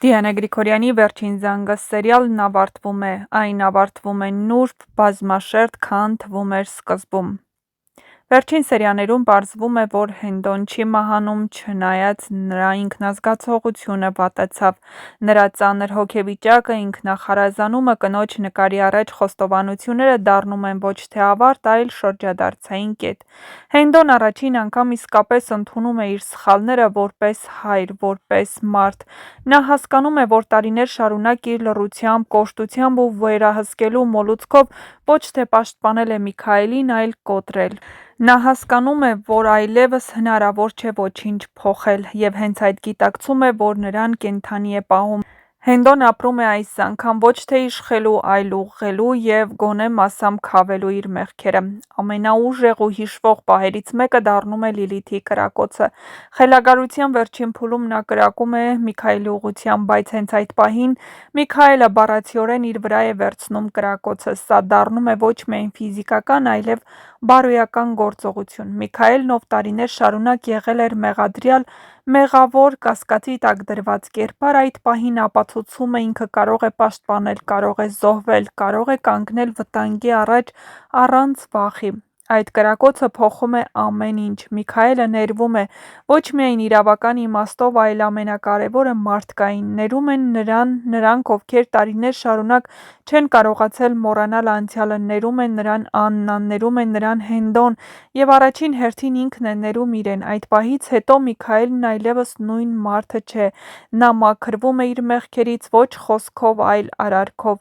Դիանա Գրիգորյանի «Վերջին զանգը» սերիալն ավարտվում է, այն ավարտվում է նուրբ, բազմաշերտ, քան թվում էր սկզբում։ Վերջին սերիաներում պարզվում է, որ Հենդոն չի մահանում, չնայած նրա ինքնազգացողությունը վատացավ, նրա ծանր հոգեվիճակը, ինքնախարազանումը, կնոջ նկարի առաջ խոստովանությունները դառնում են ոչ թե ավարտ, այլ շրջադարձային կետ։ Հենդոն առաջին անգամ իսկապես ընդունում է իր սխալները որպես հայր, որպես մարդ։ Նա հասկանում է, որ տարիներ շարունակ իր լռությամբ, կոշտությամբ ու վերահսկելու մոլուցքով ոչ թե պաշտպանել է Միքայելին, այլ կոտրել։ Նա հասկանում է, որ այլևս հնարավոր չէ ոչինչ փոխել, և հենց այդ գիտակցում է, որ նրան կենդանի է պահում։ Հենդոն ապրում է այս անգամ ոչ թե իշխելու, այլ ուղղելու և գոնե մասամբ քավելու իր մեղքերը։ Ամենաուժեղ ու հիշվող պահերից մեկը դառնում է Լիլիթի կրակոցը։ Խելագարության վերջին փուլում նա կրակում է Միքայելի ուղղությամբ, բայց հենց այդ պահին Միքայելը բառացիորեն իր վրա է վերցնում կրակոցը։ Սա դառնում է ոչ միայն ֆիզիկական, այլև բարոյական գործողություն։ Միքայելն, ով տարիներ շարունակ եղել էր մեղադրյալ, մեղավոր, կասկածի տակ դրված կերպար, այդ պահին ապացուցում է ինքը կարող է պաշտպանել, կարող է զոհվել, կարող է կանգնել վտանգի առաջ առանց վախի։ Այդ կրակոցը փոխում է ամեն ինչ։ Միքայելը ներվում է ոչ միայն իրավական իմաստով, այլ ամենակարևորը մարդկային։ Ներում են նրանք, ովքեր տարիներ շարունակ չեն կարողացել մոռանալ անցյալը, ներում է նրան Աննան, ներում է նրան Հենդոն, և առաջին հերթին ինքն է ներում իրեն։ Այդ պահից հետո Միքայելն այլևս նույն մարդը չէ։ Նա մաքրվում է իր մեղքերից ոչ խոսքով, այլ արարքով։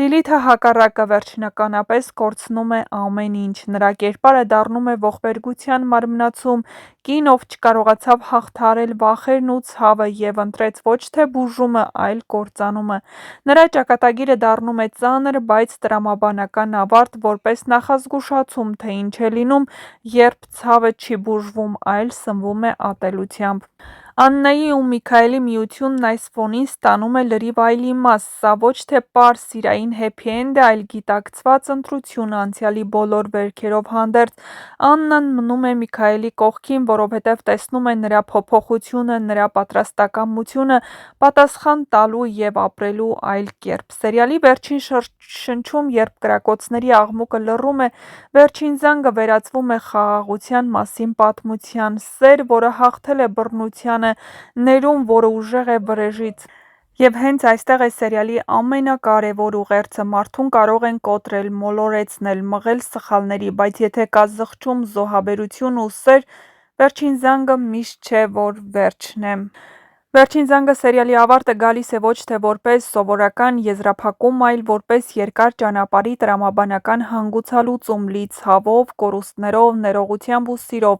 Լիլիթը հակառակը, վերջնականապես կորցնում է ամեն ինչ։ Նրա կերպարը դառնում է ողբերգության մարմնացում, կին, ով չկարողացավ հաղթահարել վախերն ու ցավը և ընտրեց ոչ թե բուժումը, այլ կործանումը։ Նրա ճակատագիրը դառնում է ծանր, բայց տրամաբանական ավարտ, որպես նախազգուշացում, թե ինչ է լինում, երբ ցավը չի բուժվում, այլ սնվում է ատելությամբ։ Աննայի ու Միքայելի միությունն այս ֆոնին ստանում է լրիվ այլ իմաստ։ Սա ոչ թե պարզ սիրային հեփի էնդ է, այլ գիտակցված ընտրություն անցյալի բոլոր վերքերով հանդերձ։ Աննան մնում է Միքայելի կողքին, որովհետև տեսնում է նրա փոփոխությունը, նրա պատրաստակամությունը պատասխան տալու և ապրելու այլ կերպ։ Սերիալի վերջին շրջում, երբ կրակոցների աղմուկը լռում է, Վերջին զանգը վերածվում է խաղաղության մասին պատմության։ Սեր, որը հաղթել է բռնությանը, ներում, որը ուժեղ է վրեժից։ Եվ հենց այստեղ է սերիալի ամենակարևոր ուղերձը։ Մարդուն կարող են կոտրել, մոլորեցնել, մղել սխալների, բայց եթե կա զղջում, զոհաբերություն ու սեր, Վերջին զանգը միշտ չէ, որ վերջն է։ Վերջին զանգը սերիալի ավարտը գալիս է ոչ թե որպես սովորական եզրափակում, այլ որպես երկար ճանապարհի տրամաբանական հանգուցալուծում՝ լի ցավով, կորուստներով, ներողությամբ ու սիրով։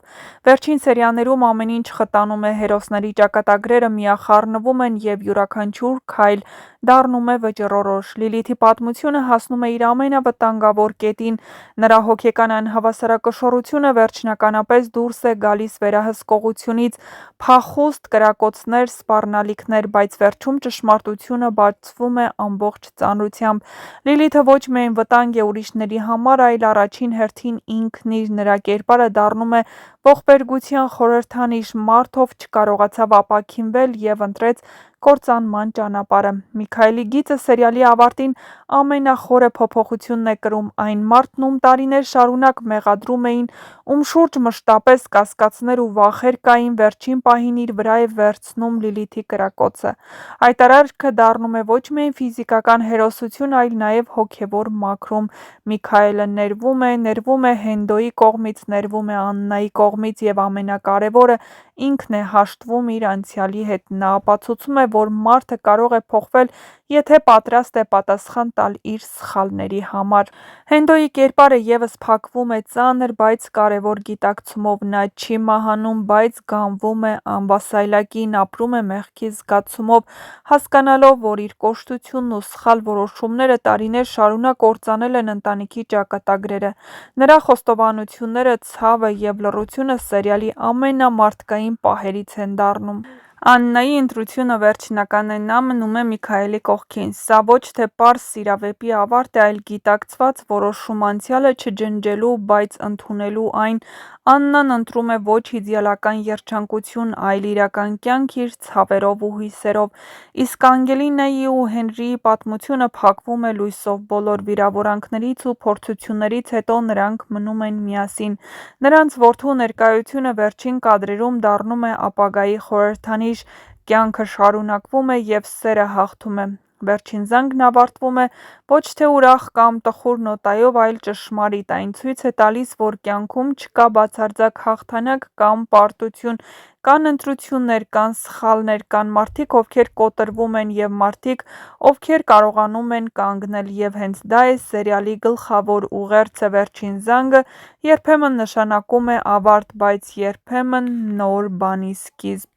Վերջին սերիաներում ամեն ինչ խտանում է, հերոսների ճակատագրերը միախառնվում են, և յուրաքանչյուր քայլ դառնում է վճռորոշ։ Լիլիթի պատմությունը հասնում է իր ամենավտանգավոր կետին։ Նրա հոգեկան անհավասարակշռությունը վերջնականապես դուրս է գալիս վերահսկողությունից։ Փախուստ, կրակոցներ, սպառնալիքներ, բայց վերջում ճշմարտությունը բացվում է ամբողջ ծանրությամբ։ Լիլիթը ոչ միայն վտանգ է ուրիշների համար, այլ առաջին հերթին ինքն իր։ Նրա կերպարը դառնում է ողբերգության խորհրդանիշ, մարդ, ով չկարողացավ ապաքինվել և ընտրեց կործանման ճանապարհը։ Միքայելի գիծը սերիալի ավարտին ամենախորը փոփոխությունն է կրում։ Այն մարդն, ում տարիներ շարունակ մեղադրում էին, ում շուրջ մշտապես կասկածներ ու վախեր կային, վերջին պահին իր վրա է վերցնում Լիլիթի կրակոցը։ Այդ արարքը դառնում է ոչ միայն ֆիզիկական հերոսություն, այլ նաև հոգևոր մաքրում։ Միքայելը ներվում է Հենդոյի կողմից, ներվում է Աննայի կողմից, և ամենակարևորը, ինքն է հաշտվում իր անցյալի հետ։ Նա ապացուցում է, որ մարդը կարող է փոխվել, եթե պատրաստ է պատասխան տալ իր սխալների համար։ Հենդոյի կերպարը ևս փակվում է ծանր, բայց կարևոր գիտակցումով։ Նա չի մահանում, բայց գանվում է անվասայլակին, ապրում է մեղքի զգացումով, հասկանալով, որ իր կոշտությունն ու սխալ որոշումները տարիներ շարունակ կործանել են ընտանիքի ճակատագրերը։ Նրա խոստովանությունները, ցավը և լռությունը սերիալի ամենամարդկային պահերից են դառնում։ Աննայի ընտրությունը վերջնական է, նա մնում է Միքայելի կողքին: Սա ոչ թե պարզ սիրավեպի ավարտ է, այլ գիտակցված որոշում անցյալը չջնջելու, բայց ընդունելու այն: Աննան ընտրում է ոչ իդեալական երջանկություն, այլ իրական կյանք իր ցավերով ու հույսերով: Իսկ Անգելինայի ու Հենրիի պատմությունը փակվում է լույսով: Բոլոր վիրավորանքներից ու փորձություններից հետո նրանք մնում են միասին: Նրանց որդու ներկայությունը վերջին կադրերում դառնում է ապագայի խորհրդանիշ: Կյանքը շարունակվում է և սերը հաղթում է: Վերջին զանգն ավարտվում է ոչ թե ուրախ կամ տխուր նոտայով, այլ ճշմարիտ: Այն ցույց է տալիս, որ կյանքում չկա բացարձակ հաղթանակ կամ պարտություն: Կան ընտրություններ, կան սխալներ, կան մարդիկ, ովքեր կոտրվում են, և մարդիկ, ովքեր կարողանում են կանգնել: Եվ հենց դա է սերիալի գլխավոր ուղերձը: Վերջին զանգը երբեմն նշանակում է ավարտ, բայց երբեմն նոր բանի սկիզբ: